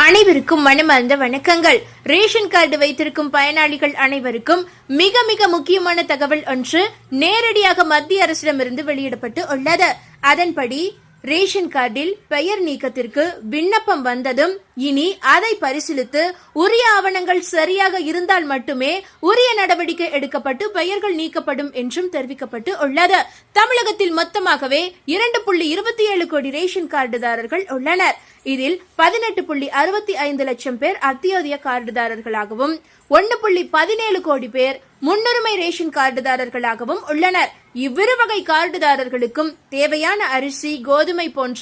அனைவருக்கும் மனமார்ந்த வணக்கங்கள். ரேஷன் கார்டு வைத்திருக்கும் பயனாளிகள் அனைவருக்கும் மிக மிக முக்கியமான தகவல் ஒன்று நேரடியாக மத்திய அரசிடமிருந்து வெளியிடப்பட்டு உள்ளது. அதன்படி ரேஷன் கார்டில் பெயர் நீக்கத்திற்கு விண்ணப்பம் வந்ததும் இனி அதை பரிசீலித்து உரிய ஆவணங்கள் சரியாக இருந்தால் மட்டுமே உரிய நடவடிக்கை எடுக்கப்பட்டு பெயர்கள் நீக்கப்படும் என்றும் தெரிவிக்கப்பட்டு உள்ளது. தமிழகத்தில் மொத்தமாகவே 2.27 கோடி ரேஷன் கார்டுதாரர்கள் உள்ளனர். இதில் 18.65 லட்சம் பேர் அத்தியோதய கார்டுதாரர்களாகவும் 1.17 கோடி பேர் முன்னுரிமை ரேஷன் கார்டுதாரர்களாகவும் உள்ளனர். இவ்விரு வகை கார்டுதாரர்களுக்கும் தேவையான அரிசி, கோதுமை போன்ற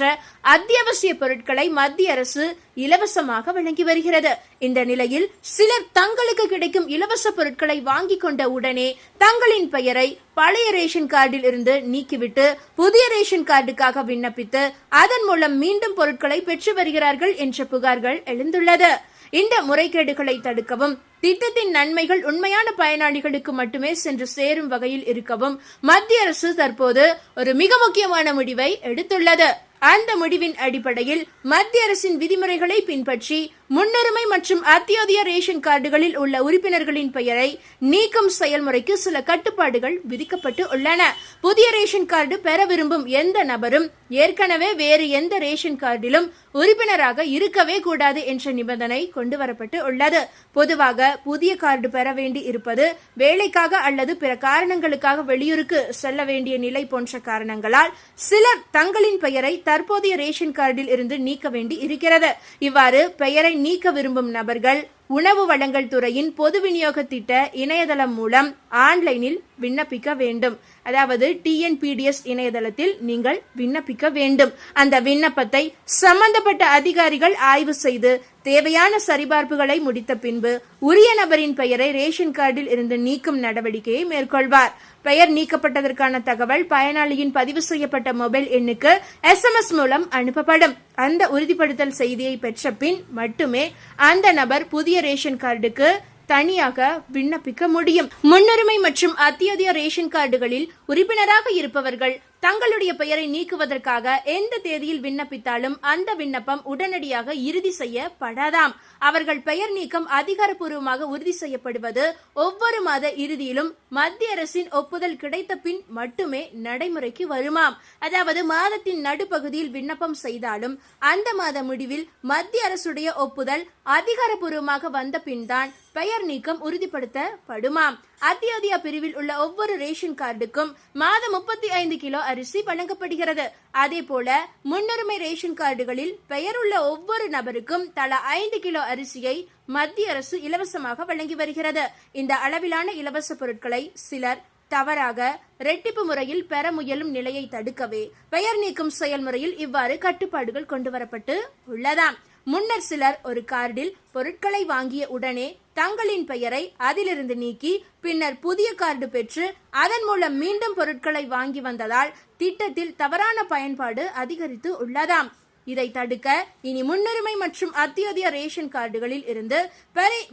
அத்தியாவசிய பொருட்களை மத்திய அரசு இலவசமாக வழங்கி வருகிறது. இந்த நிலையில் சிலர் தங்களுக்கு கிடைக்கும் இலவச பொருட்களை வாங்கிக் கொண்ட உடனே தங்களின் பெயரை பழைய ரேஷன் கார்டில் இருந்து நீக்கிவிட்டு புதிய ரேஷன் கார்டுக்காக விண்ணப்பித்து அதன் மூலம் மீண்டும் பொருட்களை பெற்று வருகிறார்கள் என்ற புகார்கள் எழுந்துள்ளது. இந்த முறைகேடுகளை தடுக்கவும் திட்டத்தின் நன்மைகள் உண்மையான பயனாளிகளுக்கு மட்டுமே சென்று சேரும் வகையில் இருக்கவும் மத்திய அரசு தற்போது ஒரு மிக முக்கியமான முடிவை எடுத்துள்ளது. அந்த முடிவின் அடிப்படையில் மத்திய அரசின் விதிமுறைகளை பின்பற்றி முன்னுரிமை மற்றும் அத்தியோதய ரேஷன் கார்டுகளில் உள்ள உறுப்பினர்களின் பெயரை நீக்கும் செயல்முறைக்கு சில கட்டுப்பாடுகள் விதிக்கப்பட்டு உள்ளன. புதிய ரேஷன் கார்டு பெற விரும்பும் எந்த நபரும் ஏற்கனவே வேறு எந்த ரேஷன் கார்டிலும் உறுப்பினராக இருக்கவே கூடாது என்ற நிபந்தனை கொண்டுவரப்பட்டு உள்ளது. பொதுவாக புதிய கார்டு பெற வேண்டி இருப்பது வேலைக்காக அல்லது பிற காரணங்களுக்காக வெளியூருக்கு செல்ல வேண்டிய நிலை போன்ற காரணங்களால் சிலர் தங்களின் பெயரை தற்போதைய ரேஷன் கார்டில் இருந்து நீக்க வேண்டி இருக்கிறது. இவ்வாறு பெயரை நீக்க விரும்பும் நபர்கள் உணவு வழங்கல் துறையின் பொது விநியோக திட்ட இணையதளம் மூலம் ஆன்லைனில் விண்ணப்பிக்க வேண்டும். அதாவது TNPDS இணையதளத்தில் நீங்கள் விண்ணப்பிக்க வேண்டும். அந்த விண்ணப்பத்தை சம்பந்தப்பட்ட அதிகாரிகள் ஆய்வு செய்து தேவையான சரிபார்ப்புகளை முடித்த பின்பு உரிய நபரின் பெயரை ரேஷன் கார்டில் இருந்து நீக்கும் நடவடிக்கையை மேற்கொள்வார். பெயர் நீக்கப்பட்டதற்கான தகவல் பயனாளியின் பதிவு செய்யப்பட்ட மொபைல் எண்ணுக்கு SMS மூலம் அனுப்பப்படும். அந்த உறுதிப்படுத்தல் செய்தியை பெற்ற பின் மட்டுமே அந்த நபர் புதிய ரேஷன் கார்டுக்கு தனியாக விண்ணப்பிக்க முடியும். முன்னுரிமை மற்றும் அத்தியோதய ரேஷன் கார்டுகளில் உறுப்பினராக இருப்பவர்கள் தங்களுடைய பெயரை நீக்குவதற்காக எந்த தேதியில் விண்ணப்பித்தாலும் அந்த விண்ணப்பம் உடனடியாக இறுதி செய்யப்படாதாம். அவர்கள் பெயர் நீக்கம் அதிகாரப்பூர்வமாக உறுதி செய்யப்படுவது ஒவ்வொரு மாத இறுதியிலும் மத்திய அரசின் ஒப்புதல் கிடைத்த பின் மட்டுமே நடைமுறைக்கு வருமாம். அதாவது மாதத்தின் நடுப்பகுதியில் விண்ணப்பம் செய்தாலும் அந்த மாத முடிவில் மத்திய அரசுடைய ஒப்புதல் அதிகாரப்பூர்வமாக வந்த பின்தான் பெயர் நீக்கம் உறுதிப்படுத்தப்படுமாம். அத்தியோதய பிரிவில் உள்ள ஒவ்வொரு ரேஷன் கார்டுக்கும் மாதம் 35 கிலோ அரிசி வழங்கப்படுகிறது. அதே போல முன்னுரிமை ரேஷன் கார்டுகளில் பெயர் உள்ள ஒவ்வொரு நபருக்கும் தலா 5 கிலோ அரிசியை மத்திய அரசு இலவசமாக வழங்கி வருகிறது. இந்த அளவிலான இலவச பொருட்களை சிலர் தவறாக ரெட்டிப்பு முறையில் பெற முயலும் நிலையை தடுக்கவே பெயர் நீக்கும் செயல்முறையில் இவ்வாறு கட்டுப்பாடுகள் கொண்டுவரப்பட்டு உள்ளதாம். முன்னர் சிலர் ஒரு கார்டில் பொருட்களை வாங்கிய உடனே தங்களின் பெயரை அதிலிருந்து நீக்கி பின்னர் புதிய கார்டு பெற்று அதன் மூலம் மீண்டும் பொருட்களை வாங்கி வந்ததால் திட்டத்தில் தவறான பயன்பாடு அதிகரித்து உள்ளதாம். இதை தடுக்க இனி முன்னுரிமை மற்றும் அத்தியோதய ரேஷன் கார்டுகளில் இருந்து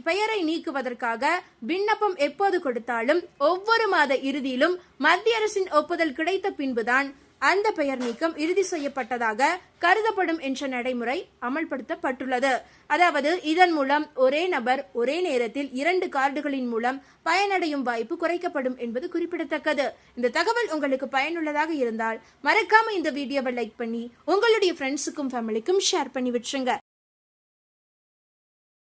பெயரை நீக்குவதற்காக விண்ணப்பம் எப்போது கொடுத்தாலும் ஒவ்வொரு மாத இறுதியிலும் மத்திய அரசின் ஒப்புதல் கிடைத்த பின்புதான் அந்த பெயர் நீக்கம் இறுதி செய்யப்பட்டதாக கருதப்படும் என்ற நடைமுறை அமல்படுத்தப்பட்டுள்ளது. அதாவது இதன் மூலம் ஒரே நபர் ஒரே நேரத்தில் 2 கார்டுகளின் மூலம் பயனடையும் வாய்ப்பு குறைக்கப்படும் என்பது குறிப்பிடத்தக்கது. இந்த தகவல் உங்களுக்கு பயனுள்ளதாக இருந்தால் மறக்காம இந்த வீடியோவை லைக் பண்ணி உங்களுடைய ஃப்ரெண்ட்ஸுக்கும் ஃபேமிலிக்கும் ஷேர் பண்ணி விட்டுருங்க.